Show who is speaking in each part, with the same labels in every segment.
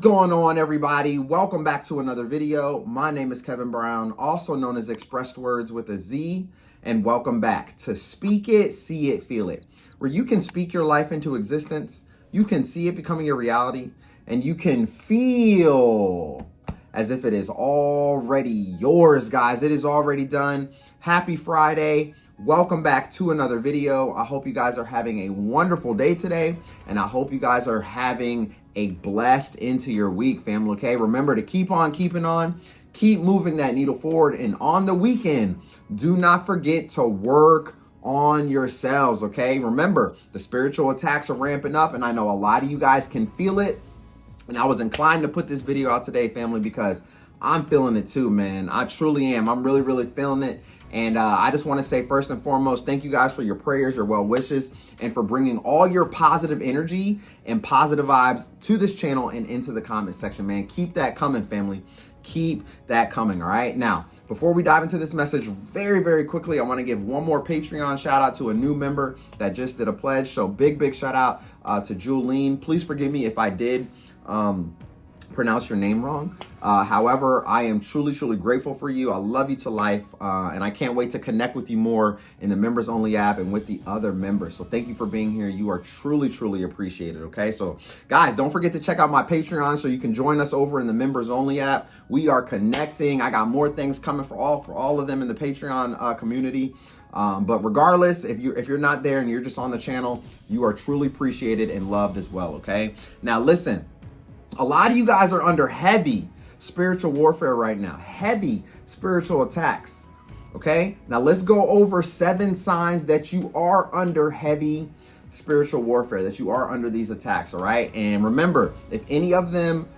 Speaker 1: going on, everybody? Welcome back to another video. My name is Kevin Brown, also known as ExpressedWordz with a Z, and welcome back to Speak It, See It, Feel It, where you can speak your life into existence, you can see it becoming a reality, and you can feel as if it is already yours, guys. It is already done. Happy Friday. Welcome back to another video. I hope you guys are having a wonderful day today, and I hope you guys are having a blessed into your week, family, okay? Remember to keep on keeping on, keep moving that needle forward, and on the weekend, do not forget to work on yourselves, okay? Remember, the spiritual attacks are ramping up, and I know a lot of you guys can feel it, and I was inclined to put this video out today, family, because I'm feeling it too, man. I truly am. I'm really feeling it. And I just want to say, first and foremost, thank you guys for your prayers, your well wishes, and for bringing all your positive energy and positive vibes to this channel and into the comment section, man. Keep that coming, family. Keep that coming, all right? Now, before we dive into this message very quickly, I want to give one more Patreon shout out to a new member that just did a pledge. So big shout out to Julene. Please forgive me if I did pronounce your name wrong. However, I am truly grateful for you. I love you to life, and I can't wait to connect with you more in the members only app and with the other members. So thank you for being here. You are truly appreciated. Okay, so guys, don't forget to check out my Patreon so you can join us over in the members only app. We are connecting. I got more things coming for all of them in the Patreon community. But regardless, if you're not there and you're just on the channel, you are truly appreciated and loved as well. Okay, now listen. A lot of you guys are under heavy spiritual warfare right now, heavy spiritual attacks. Okay, now let's go over 7 signs that you are under heavy spiritual warfare, that you are under these attacks. All right, and remember, if any of them,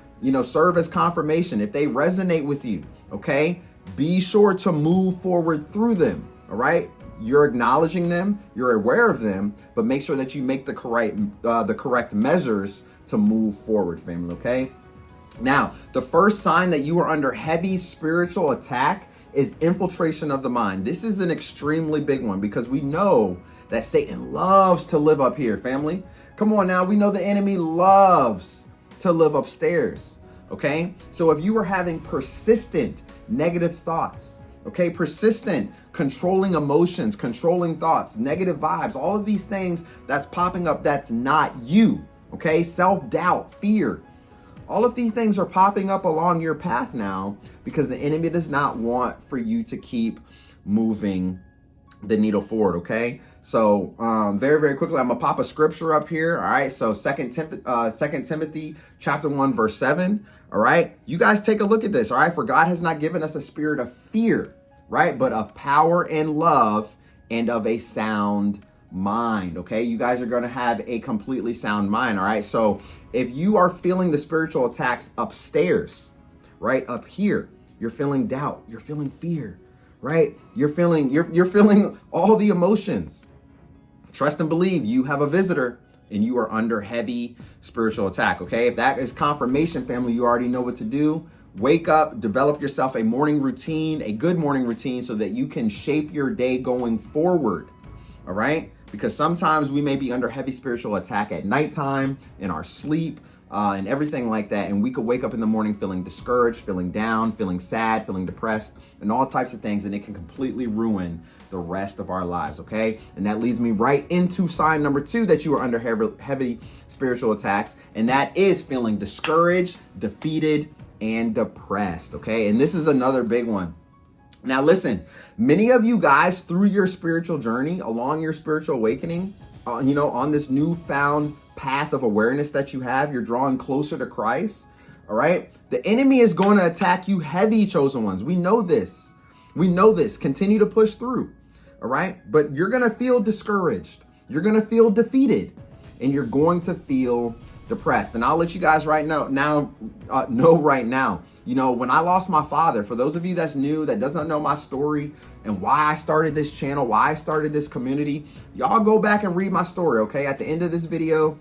Speaker 1: serve as confirmation, if they resonate with you, okay, be sure to move forward through them. All right, you're acknowledging them, you're aware of them, but make sure that you make the correct measures to move forward, family, okay? Now, the first sign that you are under heavy spiritual attack is infiltration of the mind. This is an extremely big one because we know that Satan loves to live up here, family. Come on now, we know the enemy loves to live upstairs, okay? So if you are having persistent negative thoughts, okay, persistent controlling emotions, controlling thoughts, negative vibes, all of these things that's popping up that's not you, okay? Self-doubt, fear, all of these things are popping up along your path now because the enemy does not want for you to keep moving the needle forward, okay? So very quickly, I'm gonna pop a scripture up here, all right? So 2 Timothy chapter 1, verse 7, all right? You guys take a look at this, all right? For God has not given us a spirit of fear, right? But of power and love and of a sound mind, okay? You guys are going to have a completely sound mind, all right? So if you are feeling the spiritual attacks upstairs, right up here, you're feeling doubt, you're feeling fear, right? You're feeling all the emotions. Trust and believe you have a visitor and you are under heavy spiritual attack, okay? If that is confirmation, family, you already know what to do. Wake up, develop yourself a morning routine, a good morning routine so that you can shape your day going forward, all right? Because sometimes we may be under heavy spiritual attack at nighttime, in our sleep, and everything like that. And we could wake up in the morning feeling discouraged, feeling down, feeling sad, feeling depressed, and all types of things. And it can completely ruin the rest of our lives, okay? And that leads me right into sign number 2 that you are under heavy spiritual attacks. And that is feeling discouraged, defeated, and depressed, okay? And this is another big one. Now listen, many of you guys through your spiritual journey, along your spiritual awakening, on this newfound path of awareness that you have, you're drawing closer to Christ, all right? The enemy is going to attack you heavy, chosen ones. We know this. We know this. Continue to push through, all right? But you're going to feel discouraged. You're going to feel defeated, and you're going to feel depressed. And I'll let you guys know right now, when I lost my father, for those of you that's new, that doesn't know my story and why I started this channel, why I started this community, y'all go back and read my story, okay? At the end of this video,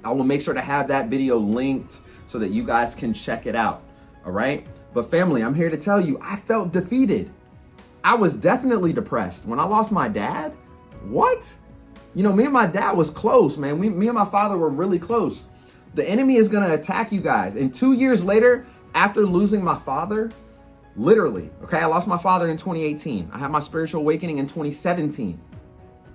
Speaker 1: I will make sure to have that video linked so that you guys can check it out, all right? But family, I'm here to tell you, I felt defeated. I was definitely depressed. When I lost my dad, what? Me and my dad was close, man. Me and my father were really close. The enemy is going to attack you guys. And 2 years later, after losing my father, literally, okay, I lost my father in 2018. I had my spiritual awakening in 2017.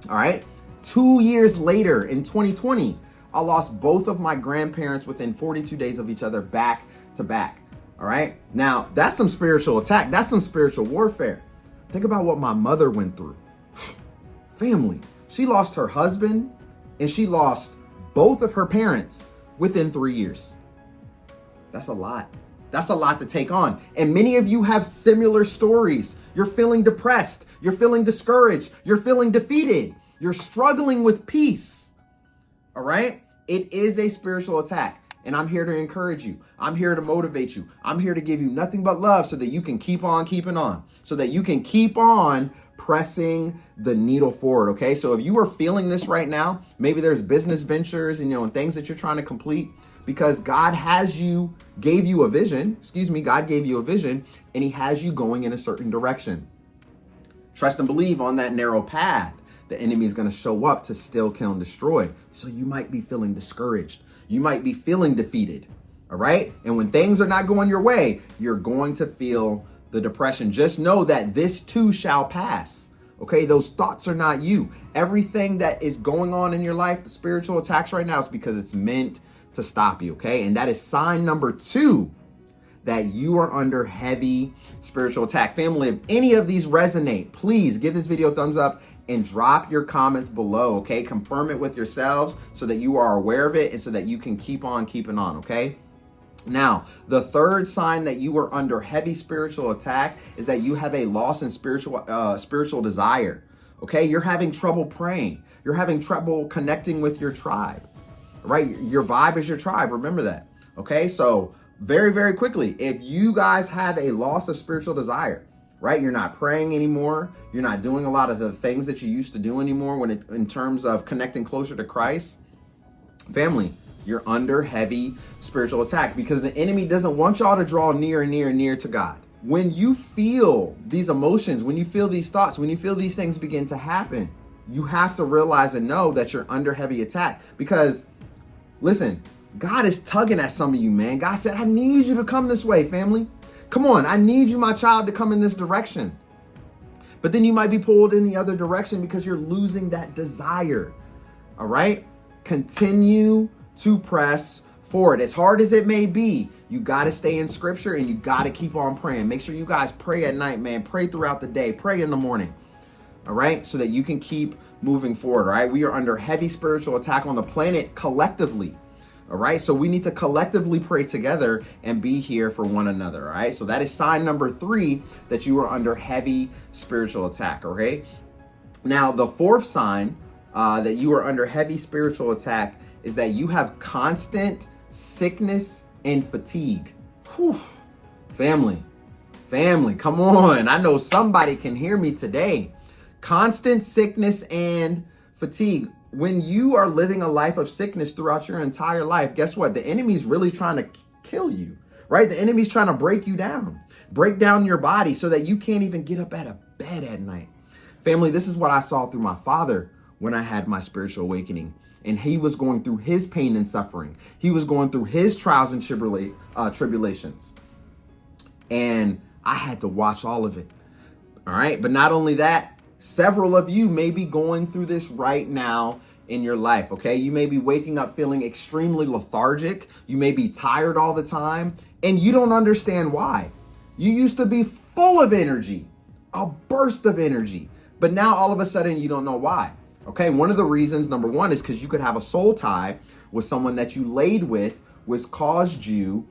Speaker 1: All right. 2 years later in 2020, I lost both of my grandparents within 42 days of each other, back to back. All right. Now, that's some spiritual attack. That's some spiritual warfare. Think about what my mother went through. Family. She lost her husband and she lost both of her parents within 3 years. That's a lot. That's a lot to take on. And many of you have similar stories. You're feeling depressed. You're feeling discouraged. You're feeling defeated. You're struggling with peace. All right. It is a spiritual attack. And I'm here to encourage you. I'm here to motivate you. I'm here to give you nothing but love so that you can keep on keeping on, so that you can keep on pressing the needle forward. Okay. So if you are feeling this right now, maybe there's business ventures and, and things that you're trying to complete because God gave you a vision, God gave you a vision and he has you going in a certain direction. Trust and believe on that narrow path. The enemy is going to show up to steal, kill, and destroy. So you might be feeling discouraged. You might be feeling defeated. All right. And when things are not going your way, you're going to feel the depression. Just know that this too shall pass. Okay. Those thoughts are not you. Everything that is going on in your life, the spiritual attacks right now, is because it's meant to stop you. Okay. And that is sign number 2 that you are under heavy spiritual attack. Family, if any of these resonate, please give this video a thumbs up and drop your comments below, okay? Confirm it with yourselves so that you are aware of it and so that you can keep on keeping on, okay? Now, the third sign that you are under heavy spiritual attack is that you have a loss in spiritual desire, okay? You're having trouble praying. You're having trouble connecting with your tribe, right? Your vibe is your tribe, remember that, okay? So very, very quickly, if you guys have a loss of spiritual desire, right? You're not praying anymore. You're not doing a lot of the things that you used to do anymore in terms of connecting closer to Christ. Family, you're under heavy spiritual attack because the enemy doesn't want y'all to draw near and near and near to God. When you feel these emotions, when you feel these thoughts, when you feel these things begin to happen, you have to realize and know that you're under heavy attack because, listen, God is tugging at some of you, man. God said, I need you to come this way, family. Come on, I need you, my child, to come in this direction. But then you might be pulled in the other direction because you're losing that desire. All right? Continue to press forward. As hard as it may be, you got to stay in scripture and you got to keep on praying. Make sure you guys pray at night, man. Pray throughout the day. Pray in the morning. All right? So that you can keep moving forward. All right? We are under heavy spiritual attack on the planet collectively. All right. So we need to collectively pray together and be here for one another. All right. So that is sign number 3 that you are under heavy spiritual attack. Okay. Now, the fourth sign that you are under heavy spiritual attack is that you have constant sickness and fatigue. Whew. Family, come on. I know somebody can hear me today. Constant sickness and fatigue. When you are living a life of sickness throughout your entire life, guess what? The enemy's really trying to kill you, right? The enemy's trying to break you down, break down your body so that you can't even get up out of bed at night. Family, this is what I saw through my father when I had my spiritual awakening. And he was going through his pain and suffering. He was going through his trials and tribulations. And I had to watch all of it. All right. But not only that, several of you may be going through this right now in your life, okay? You may be waking up feeling extremely lethargic. You may be tired all the time, and you don't understand why. You used to be full of energy, a burst of energy, but now all of a sudden you don't know why, okay? One of the reasons, number 1, is because you could have a soul tie with someone that you laid with, which caused you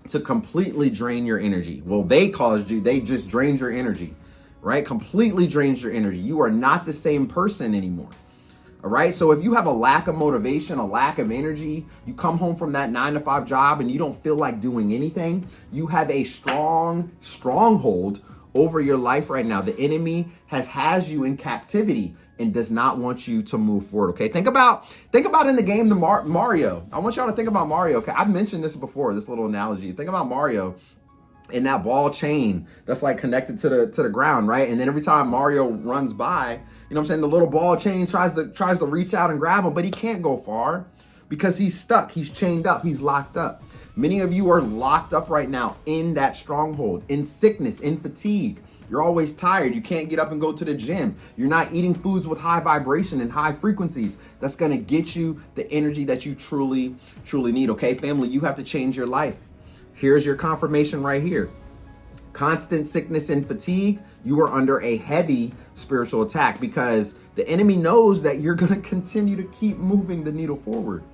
Speaker 1: to completely drain your energy. Well, they just drained your energy. Right? Completely drains your energy. You are not the same person anymore. All right. So if you have a lack of motivation, a lack of energy, you come home from that 9-to-5 job and you don't feel like doing anything, you have a stronghold over your life right now. The enemy has you in captivity and does not want you to move forward. Okay. Think about in the game, Mario. I want y'all to think about Mario. Okay. I've mentioned this before, this little analogy. Think about Mario and that ball chain that's like connected to the ground, right? And then every time Mario runs by, you know what I'm saying, the little ball chain tries to reach out and grab him, but he can't go far. because he's stuck, he's chained up, he's locked up. Many of you are locked up right now in that stronghold, in sickness, in fatigue. You're always tired. You can't get up and go to the gym. You're not eating foods with high vibration and high frequencies. That's going to get you the energy that you truly, truly need. Okay, family, you have to change your life. Here's your confirmation right here. Constant sickness and fatigue, you are under a heavy spiritual attack because the enemy knows that you're going to continue to keep moving the needle forward.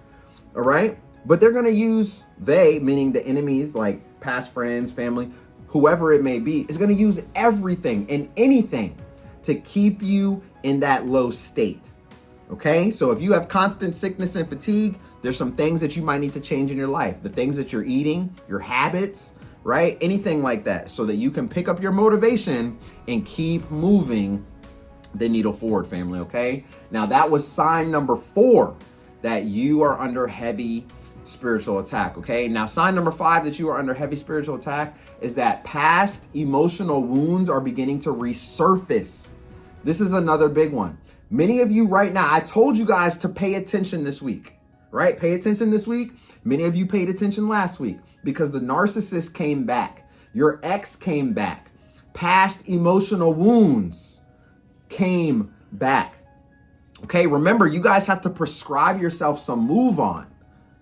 Speaker 1: All right. But they're going to use, meaning the enemies, like past friends, family, whoever it may be, is going to use everything and anything to keep you in that low state. Okay. So if you have constant sickness and fatigue, there's some things that you might need to change in your life. The things that you're eating, your habits, right? Anything like that, so that you can pick up your motivation and keep moving the needle forward, family. Okay. Now that was sign number 4, that you are under heavy spiritual attack. Okay. Now sign number 5 that you are under heavy spiritual attack is that past emotional wounds are beginning to resurface. This is another big one. Many of you right now, I told you guys to pay attention this week, right? Pay attention this week. Many of you paid attention last week because the narcissist came back. Your ex came back. Past emotional wounds came back. Okay. Remember, you guys have to prescribe yourself some move on.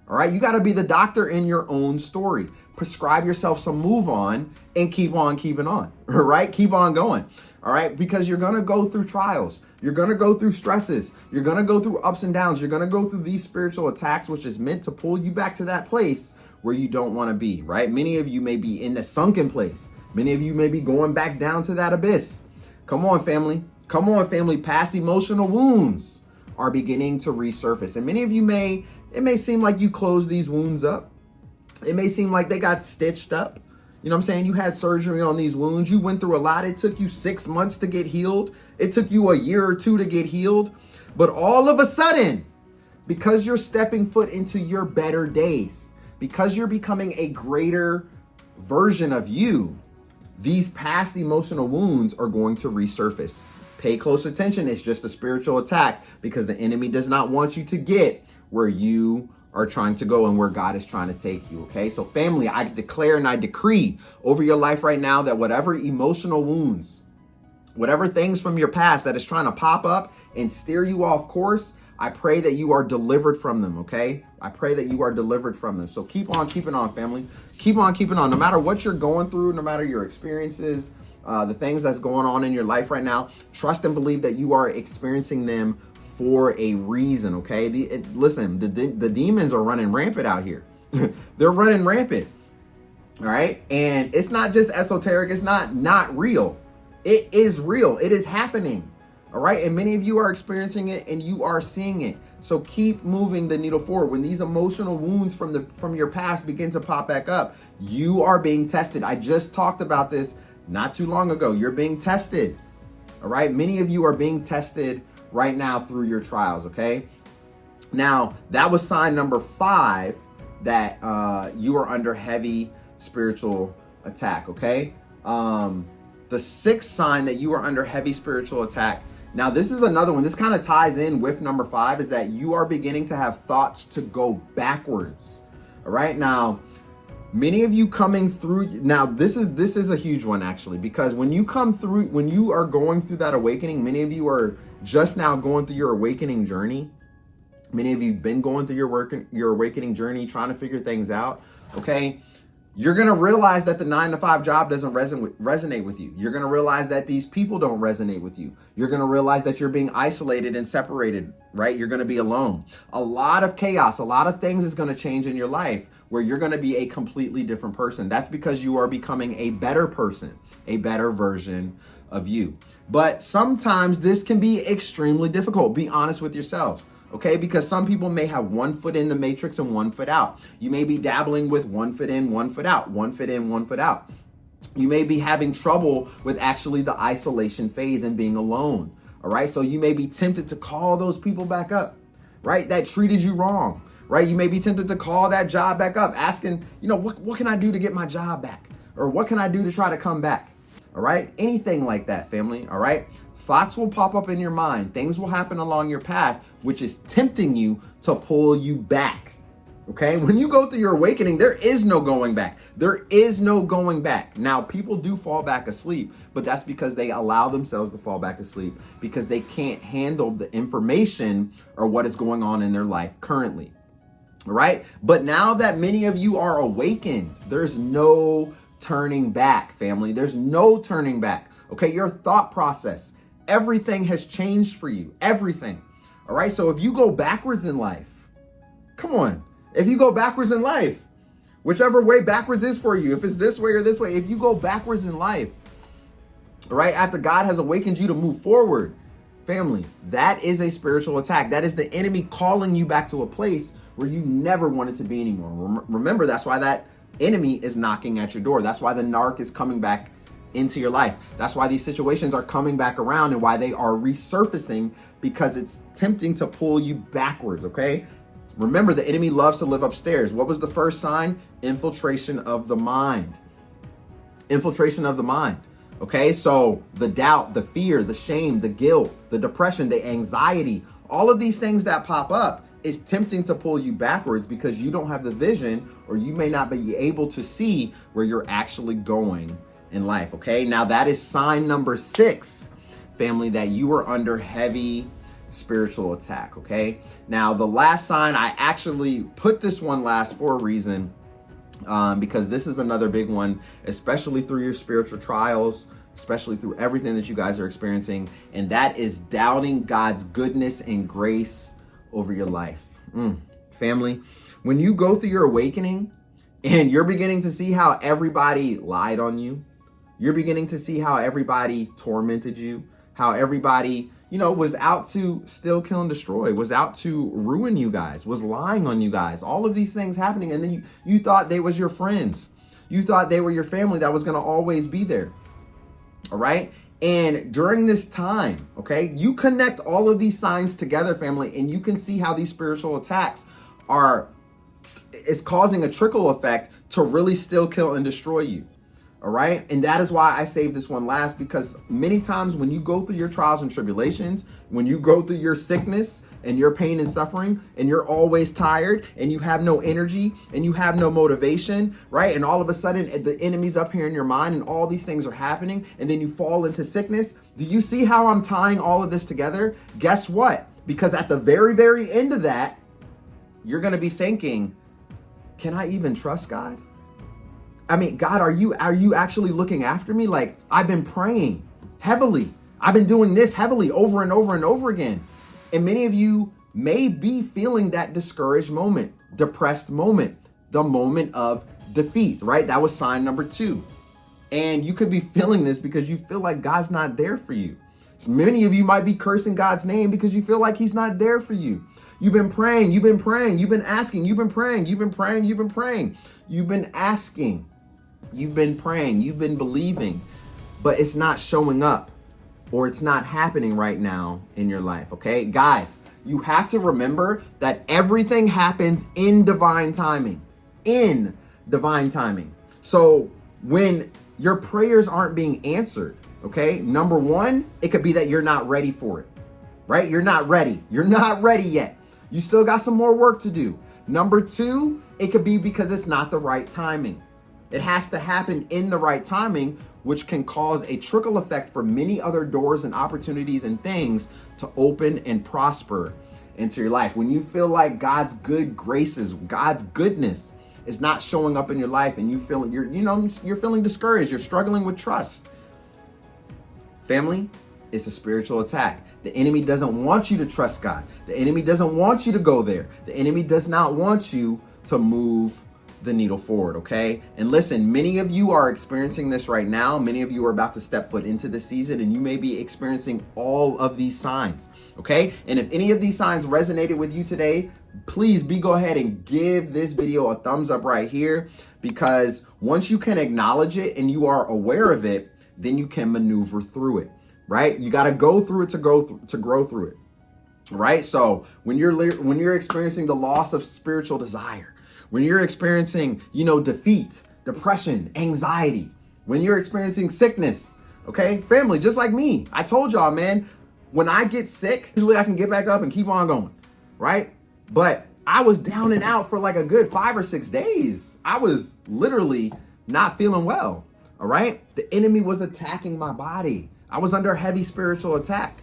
Speaker 1: All right. You got to be the doctor in your own story. Prescribe yourself some move on and keep on keeping on. All right. Keep on going. All right. Because you're going to go through trials. You're going to go through stresses. You're going to go through ups and downs. You're going to go through these spiritual attacks, which is meant to pull you back to that place where you don't want to be. Right. Many of you may be in the sunken place. Many of you may be going back down to that abyss. Come on, family. Come on, family. Past emotional wounds are beginning to resurface. And many of you it may seem like you closed these wounds up. It may seem like they got stitched up. You know what I'm saying? You had surgery on these wounds. You went through a lot. It took you 6 months to get healed. It took you a year or 2 to get healed. But all of a sudden, because you're stepping foot into your better days, because you're becoming a greater version of you, these past emotional wounds are going to resurface. Pay close attention. It's just a spiritual attack because the enemy does not want you to get where you are trying to go and where God is trying to take you. Okay. So family, I declare and I decree over your life right now that whatever emotional wounds, whatever things from your past that is trying to pop up and steer you off course, I pray that you are delivered from them. Okay. I pray that you are delivered from them. So keep on keeping on, family. Keep on keeping on. No matter what you're going through, no matter your experiences, the things that's going on in your life right now, trust and believe that you are experiencing them for a reason. Okay. Listen, the demons are running rampant out here. They're running rampant. All right. And it's not just esoteric. It's not real. It is real. It is happening. All right. And many of you are experiencing it and you are seeing it. So keep moving the needle forward. When these emotional wounds from your past begin to pop back up, you are being tested. I just talked about this not too long ago. You're being tested. All right. Many of you are being tested right now through your trials. Okay. Now that was sign number 5 that you are under heavy spiritual attack. Okay. The 6th sign that you are under heavy spiritual attack. Now this is another one. This kind of ties in with number 5, is that you are beginning to have thoughts to go backwards. All right. Now, many of you coming through now, this is a huge one actually, because when you are going through that awakening, many of you are just now going through your awakening journey. Many of you have been going through your awakening journey, trying to figure things out. Okay. You're going to realize that the 9-to-5 job doesn't resonate with you. You're going to realize that these people don't resonate with you. You're going to realize that you're being isolated and separated, right? You're going to be alone. A lot of chaos, a lot of things is going to change in your life where you're going to be a completely different person. That's because you are becoming a better person, a better version of you. But sometimes this can be extremely difficult. Be honest with yourselves. Okay, because some people may have 1 foot in the matrix and 1 foot out. You may be dabbling with 1 foot in, 1 foot out, 1 foot in, 1 foot out. You may be having trouble with actually the isolation phase and being alone. All right, so you may be tempted to call those people back up, right? That treated you wrong, right? You may be tempted to call that job back up, asking, what can I do to get my job back? Or what can I do to try to come back? All right, anything like that, family. All right. thoughts will pop up in your mind. Things will happen along your path, which is tempting you to pull you back. Okay, when you go through your awakening, there is no going back. There is no going back. Now, people do fall back asleep, but that's because they allow themselves to fall back asleep because they can't handle the information or what is going on in their life currently. All right, but now that many of you are awakened, there's no turning back, family. There's no turning back. Okay, your thought process, everything has changed for you. Everything. All right, so if you go backwards in life, come on. If you go backwards in life, whichever way backwards is for you, if it's this way or this way, if you go backwards in life, right after God has awakened you to move forward, family, that is a spiritual attack. That is the enemy calling you back to a place where you never wanted to be anymore. Remember, that's why that enemy is knocking at your door. That's why the narc is coming back into your life. That's why these situations are coming back around and why they are resurfacing, because it's tempting to pull you backwards, okay? Remember, the enemy loves to live upstairs. What was the first sign? Infiltration of the mind. Infiltration of the mind. Okay, so the doubt, the fear, the shame, the guilt, the depression, the anxiety, all of these things that pop up is tempting to pull you backwards because you don't have the vision, or you may not be able to see where you're actually going in life. Okay, now that is sign number 6, family, that you are under heavy spiritual attack. Okay, now the last sign, I actually put this one last for a reason, because this is another big one, especially through your spiritual trials, especially through everything that you guys are experiencing, and that is doubting God's goodness and grace over your life. Family, when you go through your awakening and you're beginning to see how everybody lied on you, you're beginning to see how everybody tormented you, how everybody, was out to steal, kill, and destroy, was out to ruin you guys, was lying on you guys, all of these things happening. And then you thought they was your friends. You thought they were your family that was going to always be there. All right. And during this time, okay, you connect all of these signs together, family, and you can see how these spiritual attacks is causing a trickle effect to really steal, kill, and destroy you. All right. And that is why I saved this one last, because many times when you go through your trials and tribulations, when you go through your sickness and your pain and suffering, and you're always tired and you have no energy and you have no motivation, right? And all of a sudden the enemy's up here in your mind and all these things are happening, and then you fall into sickness. Do you see how I'm tying all of this together? Guess what? Because at the very, very end of that, you're going to be thinking, can I even trust God? I mean, God, are you actually looking after me? Like, I've been praying heavily. I've been doing this heavily over and over and over again. And many of you may be feeling that discouraged moment, depressed moment, the moment of defeat, right? That was sign number 2. And you could be feeling this because you feel like God's not there for you. So many of you might be cursing God's name because you feel like he's not there for you. You've been praying, you've been praying, you've been asking, you've been praying, you've been praying, you've been praying, you've been asking. You've been praying, you've been believing, but it's not showing up, or it's not happening right now in your life, okay? Guys, you have to remember that everything happens in divine timing, So when your prayers aren't being answered, okay? Number 1, it could be that you're not ready for it, right? You're not ready. You're not ready yet. You still got some more work to do. Number 2, it could be because it's not the right timing. It has to happen in the right timing, which can cause a trickle effect for many other doors and opportunities and things to open and prosper into your life. When you feel like God's good graces, God's goodness is not showing up in your life, and you're feeling discouraged, you're struggling with trust. Family, it's a spiritual attack. The enemy doesn't want you to trust God. The enemy doesn't want you to go there. The enemy does not want you to move the needle forward, okay? And listen, many of you are experiencing this right now. Many of you are about to step foot into the season, and you may be experiencing all of these signs, okay? And if any of these signs resonated with you today, please go ahead and give this video a thumbs up right here, because once you can acknowledge it and you are aware of it, then you can maneuver through it, right? You got to go through it to grow through it, right? So when you're experiencing the loss of spiritual desire, when you're experiencing, defeat, depression, anxiety, when you're experiencing sickness, Okay, family, just like me. I told y'all, man, when I get sick, usually I can get back up and keep on going, right? But I was down and out for like a good 5 or 6 days. I was literally not feeling well, all right? The enemy was attacking my body. I was under heavy spiritual attack,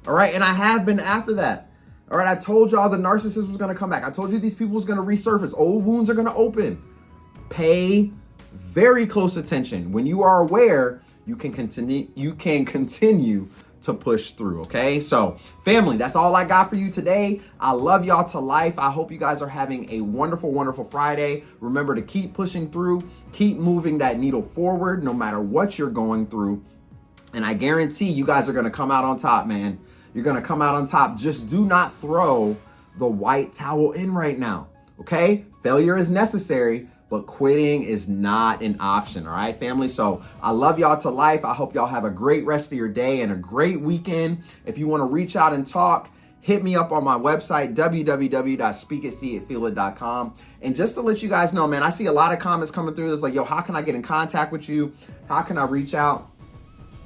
Speaker 1: all right? And I have been after that, all right? I told y'all the narcissist was gonna come back. I told you these people was gonna resurface. Old wounds are gonna open. Pay very close attention. When you are aware, you can continue to push through, okay? So, family, that's all I got for you today. I love y'all to life. I hope you guys are having a wonderful, wonderful Friday. Remember to keep pushing through, keep moving that needle forward, no matter what you're going through. And I guarantee you guys are gonna come out on top, man. You're gonna come out on top. Just do not throw the white towel in right now, okay? Failure is necessary, but quitting is not an option, all right, family? So I love y'all to life. I hope y'all have a great rest of your day and a great weekend. If you want to reach out and talk, hit me up on my website, www.speakitseeitfeelit.com. And just to let you guys know, man, I see a lot of comments coming through that's like, yo, how can I get in contact with you? How can I reach out?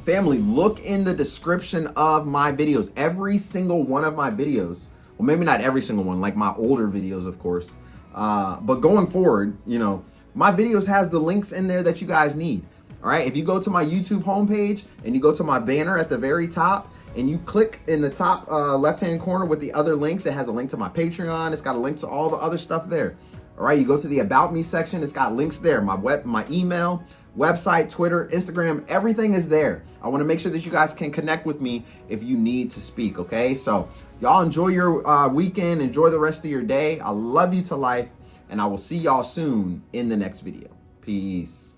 Speaker 1: Family, look in the description of my videos. Every single one of my videos, well, maybe not every single one, like my older videos, of course. But going forward, you know, my videos has the links in there that you guys need. All right. If you go to my YouTube homepage and you go to my banner at the very top and you click in the top left-hand corner with the other links, it has a link to my Patreon. It's got a link to all the other stuff there. All right. You go to the About Me section. It's got links there. My email, website, Twitter, Instagram, everything is there. I want to make sure that you guys can connect with me if you need to speak. Okay. So y'all enjoy your weekend. Enjoy the rest of your day. I love you to life, and I will see y'all soon in the next video. Peace.